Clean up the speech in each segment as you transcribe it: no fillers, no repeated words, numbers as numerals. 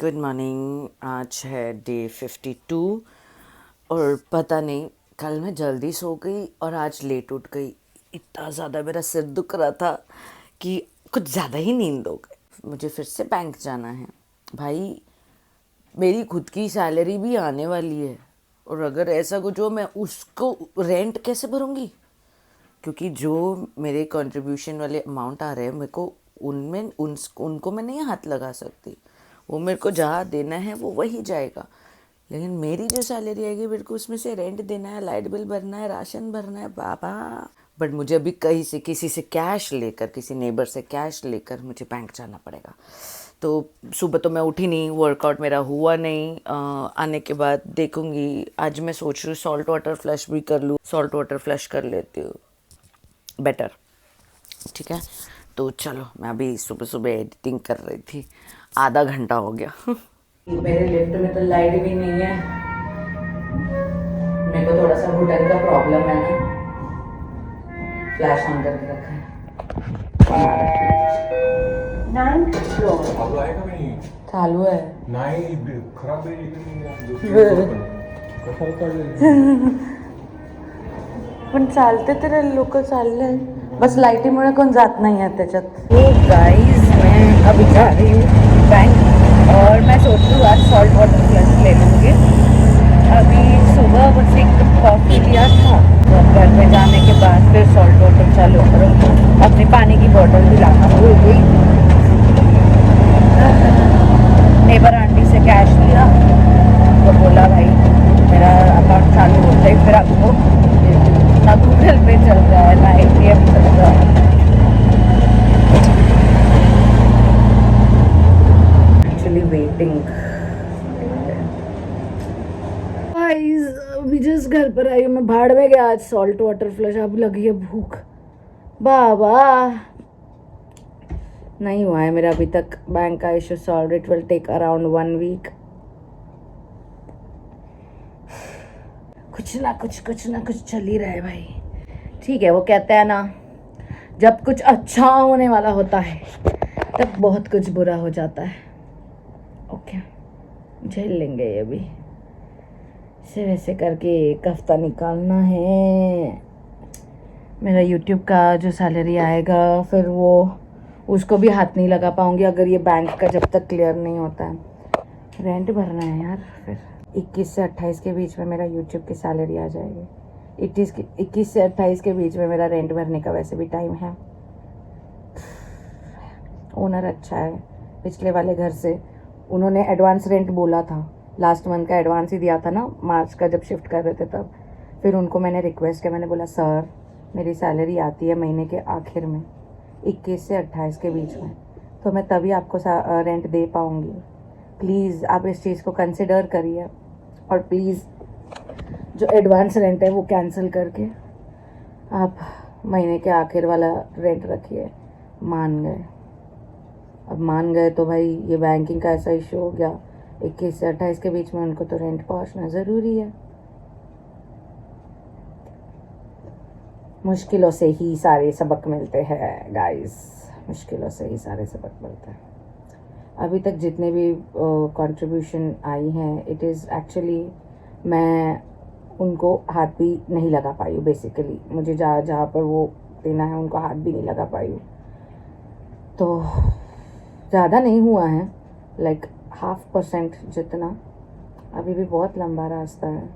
Good morning. आज है day 52 और पता नहीं कल मैं जल्दी सो गई और आज लेट उठ गई। इतना ज़्यादा मेरा सिर दुख रहा था कि कुछ ज़्यादा ही नींद हो गई। मुझे फिर से बैंक जाना है भाई। मेरी खुद की सैलरी भी आने वाली है और अगर ऐसा कुछ हो मैं उसको रेंट कैसे भरूँगी, क्योंकि जो मेरे कंट्रीब्यूशन वाले अमाउंट आ रहे हैं मेरे को उनमें उनको मैं नहीं हाथ लगा सकती। वो मेरे को जहाँ देना है वो वही जाएगा, लेकिन मेरी जो सैलरी आएगी मेरे को उसमें से रेंट देना है, लाइट बिल भरना है, राशन भरना है बाबा। बट मुझे अभी कहीं से किसी से कैश लेकर, किसी नेबर से कैश लेकर मुझे बैंक जाना पड़ेगा। तो सुबह तो मैं उठी नहीं, वर्कआउट मेरा हुआ नहीं। आने के बाद देखूंगी। आज मैं सोच रही हूँ सॉल्ट वाटर फ्लश भी कर लूँ, सॉल्ट वाटर फ्लश कर लेती हूँ, बेटर। ठीक है, तो चलो मैं अभी सुबह सुबह एडिटिंग कर रही थी, आधा घंटा हो गया। मेरे लिफ्ट में तो लाइट भी नहीं है। मेरे को थोड़ा सा घुटन का प्रॉब्लम है ना, फ्लैश ऑन करके रखा है। नाइन्थ फ्लोर चालू आहे का नाही? चालू है। नाही, खराब आहे कशाला काढलं? पण चालते तर लोक चालले, बस लाईटीमुळे कोण जात नाही आहे त्याच्यात। तो गाइस मैं अभी जा रही हूँ बैंक और मैं सोच रही हूँ आज सॉल्ट वाटर फ्लश ले लूँगी। अभी सुबह बस एक कप कॉफ़ी लिया था, तो अब घर पे जाने के बाद फिर सॉल्ट वाटर चालू करूँगी। अपनी पानी की बोतल भी लाना भूल गई। नेबर आंटी से कैश लिया तो बोला भाई मेरा अकाउंट चालू होता है फिर आपको ना गूगल पे चल रहा है ना ATM चल रहा है। Actually waiting. अभी जस्ट घर पर आई हूँ मैं। भाड़ में गया आज सॉल्ट वाटर फ्लश। अब लगी है भूख बाबा। नहीं हुआ है मेरा अभी तक बैंक का issue solve. It will take around 1 week. कुछ ना कुछ चल ही रहा है भाई। ठीक है, वो कहते हैं ना जब कुछ अच्छा होने वाला होता है तब बहुत कुछ बुरा हो जाता है। ओके, झेल लेंगे ये भी। इसे वैसे करके एक हफ्ता निकालना है। मेरा यूट्यूब का जो सैलरी आएगा फिर वो उसको भी हाथ नहीं लगा पाऊंगी अगर ये बैंक का जब तक क्लियर नहीं होता है। रेंट भरना है यार। फिर 21 से 28 के बीच में मेरा यूट्यूब की सैलरी आ जाएगी। 21 से 28 के बीच में मेरा रेंट भरने का वैसे भी टाइम है। ओनर अच्छा है, पिछले वाले घर से उन्होंने एडवांस रेंट बोला था। लास्ट मंथ का एडवांस ही दिया था ना, मार्च का जब शिफ्ट कर रहे थे तब। फिर उनको मैंने रिक्वेस्ट किया, मैंने बोला सर मेरी सैलरी आती है महीने के आखिर में 21 से 28 के बीच में, तो मैं तभी आपको रेंट दे पाऊँगी। प्लीज़ आप इस चीज़ को कंसिडर करिए और प्लीज़ जो एडवांस रेंट है वो कैंसिल करके आप महीने के आखिर वाला रेंट रखिए। मान गए। अब मान गए तो भाई ये बैंकिंग का ऐसा इशू हो गया, 21 से 28 के बीच में उनको तो रेंट पहुंचना ज़रूरी है। मुश्किलों से ही सारे सबक मिलते हैं गाइस, मुश्किलों से ही सारे सबक मिलते हैं। अभी तक जितने भी कंट्रीब्यूशन आई हैं इट इज़ एक्चुअली मैं उनको हाथ भी नहीं लगा पाई हूँ। बेसिकली मुझे जहाँ पर वो देना है उनको हाथ भी नहीं लगा पाई हूँ। तो ज़्यादा नहीं हुआ है, लाइक 0.5% जितना। अभी भी बहुत लंबा रास्ता है।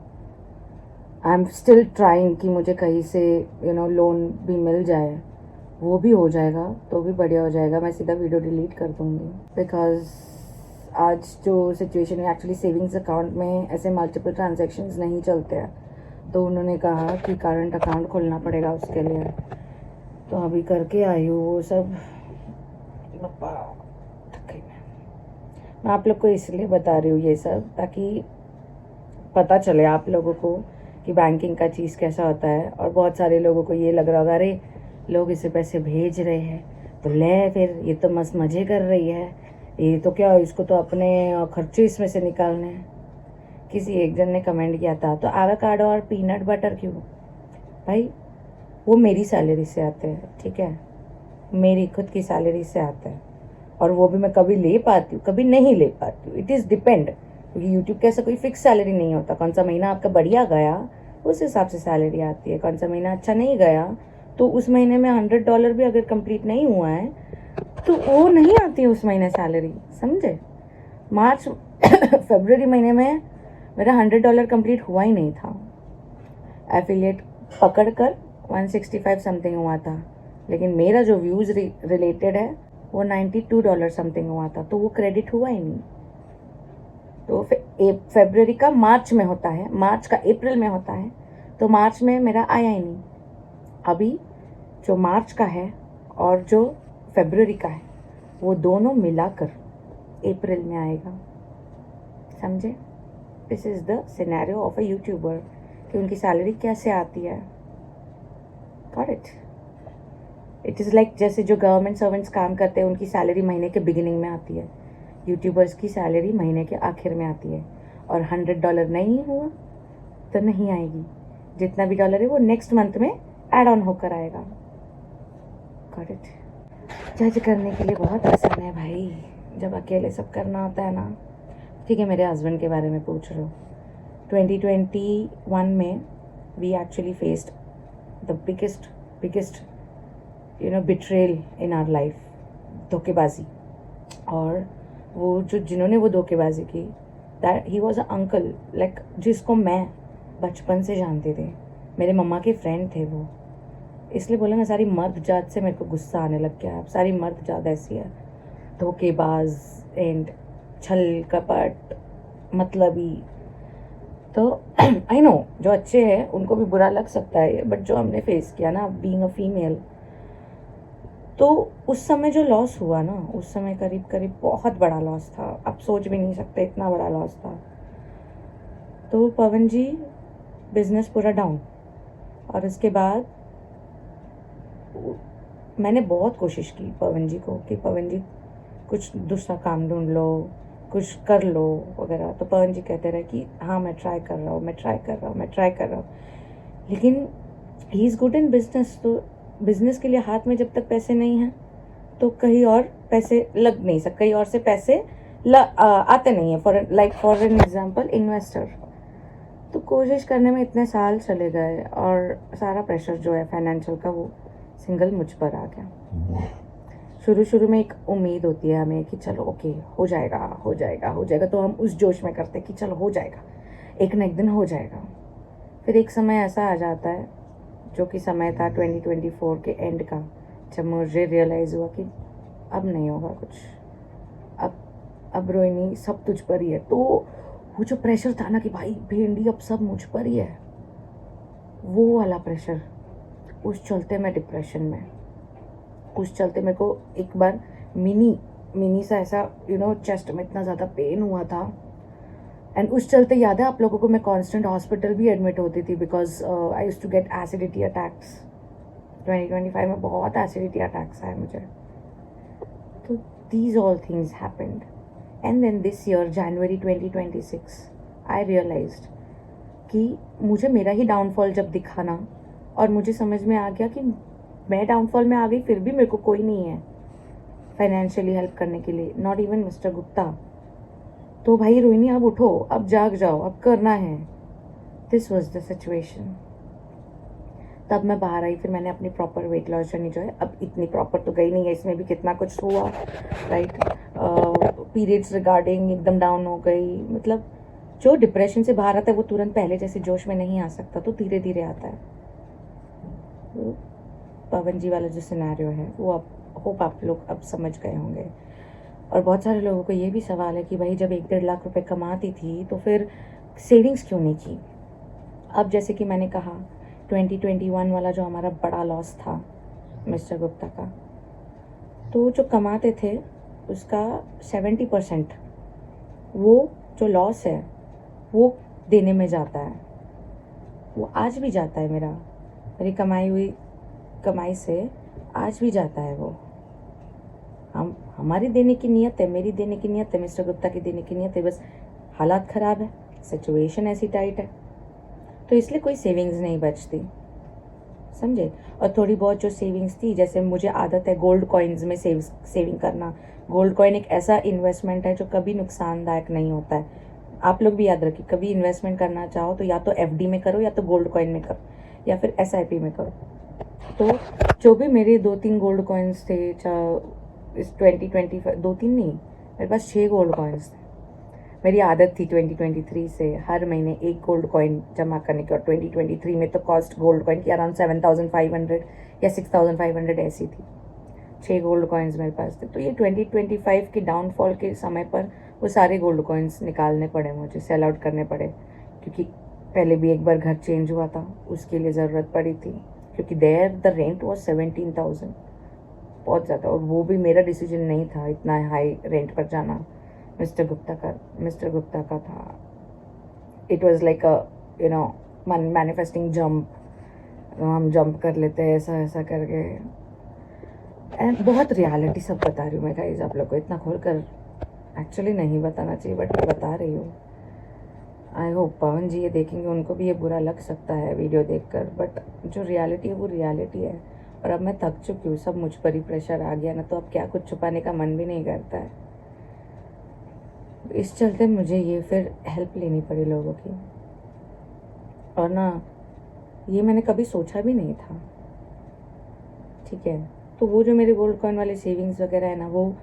आई एम स्टिल ट्राइंग कि मुझे कहीं से लोन भी मिल जाए। वो भी हो जाएगा तो भी बढ़िया हो जाएगा। मैं सीधा वीडियो डिलीट कर दूँगी बिकॉज आज जो सिचुएशन है एक्चुअली सेविंग्स अकाउंट में ऐसे मल्टीपल ट्रांजैक्शंस नहीं चलते हैं, तो उन्होंने कहा कि करंट अकाउंट खोलना पड़ेगा उसके लिए। तो अभी करके आई हूँ वो सब। मैं आप लोग को इसलिए बता रही हूँ ये सब ताकि पता चले आप लोगों को कि बैंकिंग का चीज़ कैसा होता है। और बहुत सारे लोगों को ये लग रहा होगा अरे लोग इसे पैसे भेज रहे हैं तो ले, फिर ये तो मस्त मज़े कर रही है, ये तो क्या इसको तो अपने खर्चे इसमें से निकालने हैं। किसी एक जन ने कमेंट किया था तो एवोकाडो और पीनट बटर क्यों? भाई वो मेरी सैलरी से आते हैं, ठीक है, मेरी खुद की सैलरी से आता है। और वो भी मैं कभी ले पाती हूँ, कभी नहीं ले पाती हूँ, इट इज़ डिपेंड, क्योंकि यूट्यूब का ऐसा कोई फिक्स सैलरी नहीं होता। कौन सा महीना आपका बढ़िया गया उस हिसाब से सैलरी आती है, कौन सा महीना अच्छा नहीं गया तो उस महीने में $100 भी अगर कंप्लीट नहीं हुआ है तो वो नहीं आती उस महीने सैलरी, समझे। मार्च फरवरी महीने में मेरा $100 कंप्लीट हुआ ही नहीं था, एफिलिएट पकड़ कर 165 समथिंग हुआ था, लेकिन मेरा जो व्यूज़ रिलेटेड है वो $92 समथिंग हुआ था, तो वो क्रेडिट हुआ ही नहीं। तो फरवरी का मार्च में होता है, मार्च का अप्रैल में होता है, तो मार्च में मेरा आया ही नहीं। अभी जो मार्च का है और जो फरवरी का है वो दोनों मिलाकर अप्रैल में आएगा, समझे। This is the scenario of a YouTuber कि उनकी सैलरी कैसे आती है। Got it. It is like जैसे जो गवर्नमेंट सर्वेंट्स काम करते हैं उनकी सैलरी महीने के बिगिनिंग में आती है, यूट्यूबर्स की सैलरी महीने के आखिर में आती है, और $100 नहीं हुआ तो नहीं आएगी, जितना भी डॉलर है वो नेक्स्ट मंथ में ऐड ऑन होकर आएगा। Got it. जज करने के लिए बहुत आसान है भाई, जब अकेले सब करना होता है ना। ठीक है, मेरे हस्बैंड के बारे में पूछ रहे हो। 2021 में we actually faced the biggest betrayal in our life, धोखेबाजी। और वो जिन्होंने वो धोखेबाजी की, that he was a uncle, like जिसको मैं बचपन से जानते थे, मेरे मम्मा के फ्रेंड थे वो। इसलिए बोला ना, सारी मर्द जात से मेरे को गुस्सा आने लग गया। अब सारी मर्द जात ऐसी है, धोखेबाज एंड छल कपट मतलबी। तो आई नो जो अच्छे हैं उनको भी बुरा लग सकता है, बट जो हमने फेस किया ना बीइंग अ फीमेल, तो उस समय जो लॉस हुआ ना, उस समय करीब करीब बहुत बड़ा लॉस था। आप सोच भी नहीं सकते इतना बड़ा लॉस था। तो पवन जी बिजनेस पूरा डाउन, और उसके बाद मैंने बहुत कोशिश की पवन जी को कि पवन जी कुछ दूसरा काम ढूंढ लो, कुछ कर लो वगैरह। तो पवन जी कहते रहे कि हाँ मैं ट्राई कर रहा हूँ। लेकिन he is good in business, तो बिजनेस के लिए हाथ में जब तक पैसे नहीं हैं तो कहीं और पैसे लग नहीं सकते, कहीं और से पैसे आते नहीं हैं। For an example investor. तो कोशिश करने में इतने साल चले गए और सारा प्रेशर जो है फाइनेंशियल का वो सिंगल मुझ पर आ गया। शुरू में एक उम्मीद होती है हमें कि चलो ओके हो जाएगा, तो हम उस जोश में करते हैं कि चलो हो जाएगा, एक न एक दिन हो जाएगा। फिर एक समय ऐसा आ जाता है जो कि समय था 2024 के एंड का, जब मुझे रियलाइज़ हुआ कि अब नहीं होगा कुछ, अब रोहिणी सब तुझ पर ही है। तो वो जो प्रेशर था ना कि भाई भेंडी अब सब मुझ पर ही है, वो वाला प्रेशर, उस चलते मैं डिप्रेशन में, उस चलते मेरे को एक बार मिनी सा ऐसा चेस्ट में इतना ज़्यादा पेन हुआ था। एंड उस चलते याद है आप लोगों को, मैं कांस्टेंट हॉस्पिटल भी एडमिट होती थी because I used to get acidity attacks. 2025 में बहुत एसिडिटी अटैक्स आए मुझे। तो these all things happened, and then this year January 2026 I realised कि मुझे मेरा ही डाउनफॉल जब दिखा ना, और मुझे समझ में आ गया कि मैं डाउनफॉल में आ गई, फिर भी मेरे को कोई नहीं है फाइनेंशियली हेल्प करने के लिए, नॉट इवन मिस्टर गुप्ता। तो भाई रोहिणी अब उठो, अब जाग जाओ, अब करना है। This was the situation. तब मैं बाहर आई, फिर मैंने अपनी प्रॉपर वेट लॉस जर्नी जो है, अब इतनी प्रॉपर तो गई नहीं है, इसमें भी कितना कुछ हुआ राइट। पीरियड्स रिगार्डिंग एकदम डाउन हो गई, मतलब जो डिप्रेशन से बाहर आता है वो तुरंत पहले जैसे जोश में नहीं आ सकता, तो धीरे धीरे आता है। तो पवन जी वाला जो सिनेरियो है वो अब होप आप लोग अब समझ गए होंगे। और बहुत सारे लोगों को ये भी सवाल है कि भाई जब 1-1.5 लाख रुपए कमाती थी तो फिर सेविंग्स क्यों नहीं की। अब जैसे कि मैंने कहा 2021 वाला जो हमारा बड़ा लॉस था मिस्टर गुप्ता का, तो जो कमाते थे उसका 70% वो जो लॉस है वो देने में जाता है। वो आज भी जाता है, मेरी कमाई हुई कमाई से आज भी जाता है वो। हमारी देने की नियत है, मेरी देने की नियत है, मिस्टर गुप्ता की देने की नियत है, बस हालात ख़राब है, सिचुएशन ऐसी टाइट है, तो इसलिए कोई सेविंग्स नहीं बचती, समझे। और थोड़ी बहुत जो सेविंग्स थी, जैसे मुझे आदत है गोल्ड कॉइन्स में सेविंग करना, गोल्ड कॉइन एक ऐसा इन्वेस्टमेंट है जो कभी नुकसानदायक नहीं होता है। आप लोग भी याद रखिए, कभी इन्वेस्टमेंट करना चाहो तो या तो एफडी में करो, या तो गोल्ड कॉइन में करो, या फिर एसआईपी में करो। तो जो भी मेरे 2-3 गोल्ड कॉइन्स थे, इस 2025 2-3 नहीं, मेरे पास 6 गोल्ड कॉइन्स थे। मेरी आदत थी 2023 से हर महीने एक गोल्ड कॉइन जमा करने की, और 2023 में तो कॉस्ट गोल्ड कॉइन की अराउंड 7,500 या 6,500 ऐसी थी। 6 गोल्ड कॉइन्स मेरे पास थे। तो ये 2025 के डाउनफॉल के समय पर वो सारे गोल्ड कॉइन्स निकालने पड़े, मुझे सेल आउट करने पड़े, क्योंकि पहले भी एक बार घर चेंज हुआ था, उसके लिए ज़रूरत पड़ी थी, क्योंकि देयर द रेंट वॉज 17,000, बहुत ज़्यादा। और वो भी मेरा डिसीजन नहीं था इतना हाई रेंट पर जाना, मिस्टर गुप्ता का था। It was like a manifesting jump, हम जंप कर लेते हैं ऐसा ऐसा करके। एंड बहुत रियलिटी सब बता रही हूँ मैं गाइस, आप लोग को इतना खोल कर एक्चुअली नहीं बताना चाहिए, बट मैं बता रही हूँ। आई होप पवन जी ये देखेंगे, उनको भी ये बुरा लग सकता है वीडियो देखकर, बट जो रियलिटी है वो रियलिटी है। और अब मैं थक चुकी हूँ, सब मुझ पर ही प्रेशर आ गया ना, तो अब क्या कुछ छुपाने का मन भी नहीं करता है। इस चलते मुझे ये फिर हेल्प लेनी पड़ी लोगों की, और ना ये मैंने कभी सोचा भी नहीं था, ठीक है। तो वो जो मेरे गोल्ड कॉइन वाले सेविंग्स वगैरह है ना, वो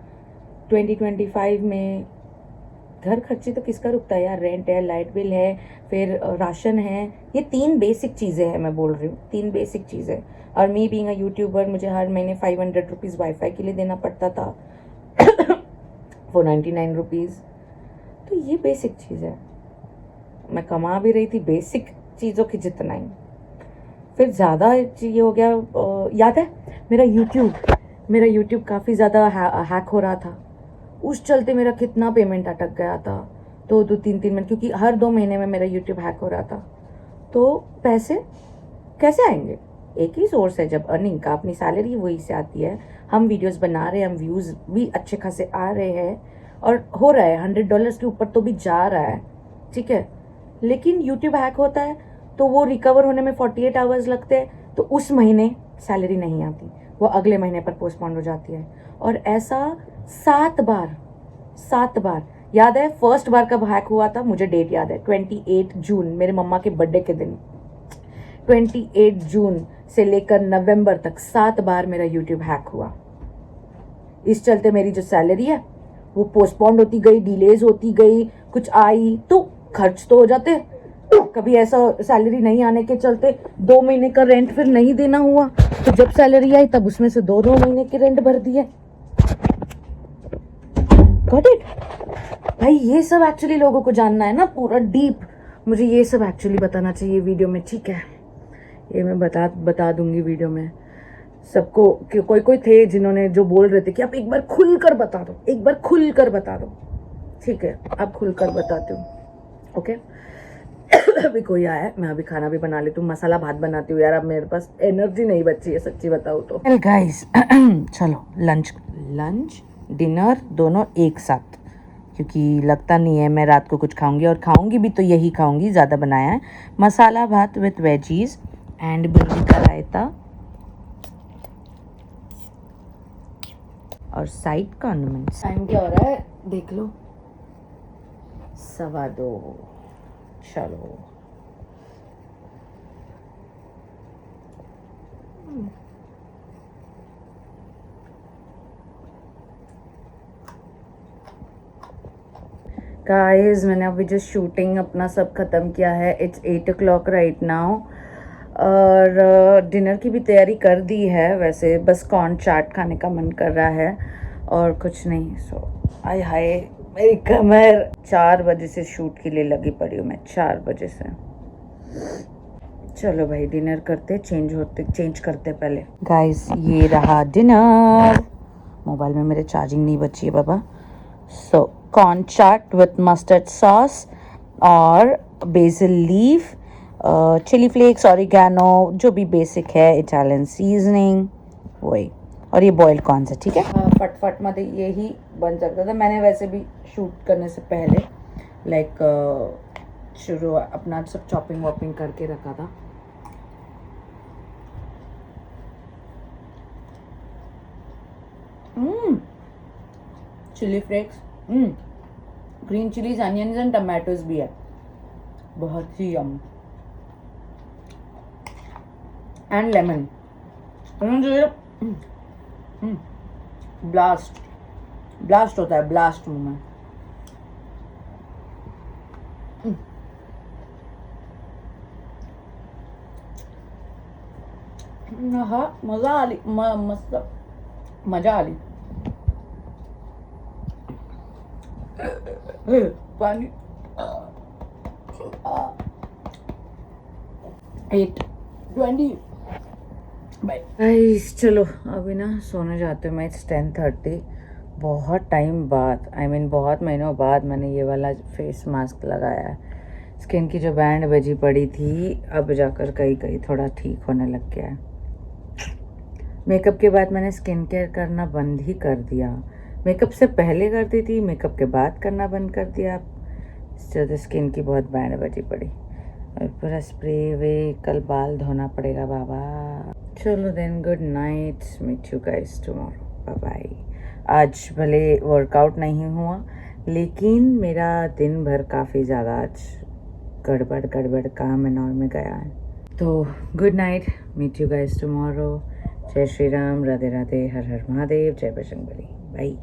2025 में घर खर्चे तो किसका रुकता है यार, रेंट है, लाइट बिल है, फिर राशन है, ये 3 बेसिक चीज़ें हैं, मैं बोल रही हूँ 3 बेसिक चीज़ें। और मी बीइंग अ यूट्यूबर, मुझे हर महीने 500 रुपीज़ वाईफाई के लिए देना पड़ता था, 499 रुपीज़। तो ये बेसिक चीज़ है, मैं कमा भी रही थी बेसिक चीज़ों की जितना ही, फिर ज़्यादा ये हो गया। याद है मेरा यूट्यूब काफ़ी ज़्यादा हैक हो रहा था, उस चलते मेरा कितना पेमेंट अटक गया था, 2-3 महीने, क्योंकि हर 2 महीने में मेरा यूट्यूब हैक हो रहा था। तो पैसे कैसे आएंगे? एक ही सोर्स है जब अर्निंग का, अपनी सैलरी वही से आती है। हम वीडियोस बना रहे हैं, हम व्यूज़ भी अच्छे खासे आ रहे हैं, और हो रहा है $100 के ऊपर तो भी जा रहा है, ठीक है। लेकिन यूट्यूब हैक होता है तो वो रिकवर होने में 48 आवर्स लगते हैं, तो उस महीने सैलरी नहीं आती, वो अगले महीने पर पोस्टपोन हो जाती है। और ऐसा 7 बार। याद है फर्स्ट बार कब हैक हुआ था, मुझे डेट याद है, 28 जून, मेरे मम्मा के बर्थडे के दिन। 28 जून से लेकर नवंबर तक 7 बार मेरा यूट्यूब हैक हुआ। इस चलते मेरी जो सैलरी है वो पोस्टपोन्ड होती गई, डिलेज होती गई, कुछ आई तो खर्च तो हो जाते। कभी ऐसा सैलरी नहीं आने के चलते 2 महीने का रेंट फिर नहीं देना हुआ, तो जब सैलरी आई तब उसमें से 2 महीने के रेंट भर दिए। गॉट इट भाई, ये सब एक्चुअली लोगों को जानना है ना, पूरा डीप मुझे ये सब एक्चुअली बताना चाहिए वीडियो में, ठीक है। ये मैं बता दूंगी वीडियो में सबको, कि कोई थे जिन्होंने जो बोल रहे थे कि आप एक बार खुल कर बता दो, ठीक है, अब खुल कर बताती हूँ, ओके। अभी कोई आया है, मैं अभी खाना भी बना लेती हूँ, मसाला भात बनाती हूँ यार, अब मेरे पास एनर्जी नहीं बची है सच्ची बताऊँ तो। गाइस चलो लंच डिनर दोनों एक साथ, क्योंकि लगता नहीं है मैं रात को कुछ खाऊंगी, और खाऊंगी भी तो यही खाऊंगी, ज़्यादा बनाया है। मसाला भात विथ वेजीज एंड भिंडी का रायता, और साइड कॉन्डिमेंट्स। टाइम क्या हो रहा है देख लो, 2:15। चलो गाइस, मैंने अभी जो शूटिंग अपना सब ख़त्म किया है, इट्स 8 o'clock राइट नाउ, और डिनर की भी तैयारी कर दी है वैसे, बस कॉर्न चाट खाने का मन कर रहा है और कुछ नहीं। सो आय हाय मेरी कमर, 4 बजे से शूट के लिए लगी पड़ी हूँ मैं, 4 बजे से। चलो भाई डिनर करते, चेंज करते पहले। गाइस ये रहा डिनर, मोबाइल में मेरे चार्जिंग नहीं बची है बाबा। So corn chaat with mustard sauce और basil leaf, chilli flakes, oregano, जो भी बेसिक है, इटालियन सीजनिंग वही, और ये बॉइल्ड कॉर्न्स है, ठीक है। फटफट मध्ये यही बन सकता था। मैंने वैसे भी शूट करने से पहले शुरू अपना सब चॉपिंग वॉपिंग करके रखा था। Chilli flakes, green chillies, onions and tomatoes भी है, बहुत ही यम, एंड लेमन। ब्लास्ट होता है, ब्लास्ट मुंह में। हाँ, मजा आली, मस्त मजा आली। पानी 8:20 गाइस, चलो अभी ना सोने जाते हैं। मैं 10:30, बहुत टाइम बाद, बहुत महीनों बाद मैंने ये वाला फेस मास्क लगाया है। स्किन की जो बैंड बजी पड़ी थी, अब जाकर कहीं कहीं थोड़ा ठीक होने लग गया है। मेकअप के बाद मैंने स्किन केयर करना बंद ही कर दिया। मेकअप से पहले करती थी, मेकअप के बाद करना बंद कर दिया। तो स्किन की बहुत बैंड बजी पड़ी, और पूरा स्प्रे वे, कल बाल धोना पड़ेगा बाबा। चलो then, good night, meet you guys tomorrow, bye bye. आज भले वर्कआउट नहीं हुआ, लेकिन मेरा दिन भर काफ़ी ज़्यादा आज गड़बड़ काम एंड ऑल में गया है। तो good night, meet you guys tomorrow. जय श्री राम, राधे राधे, हर हर महादेव, जय बजरंगबली, बाय।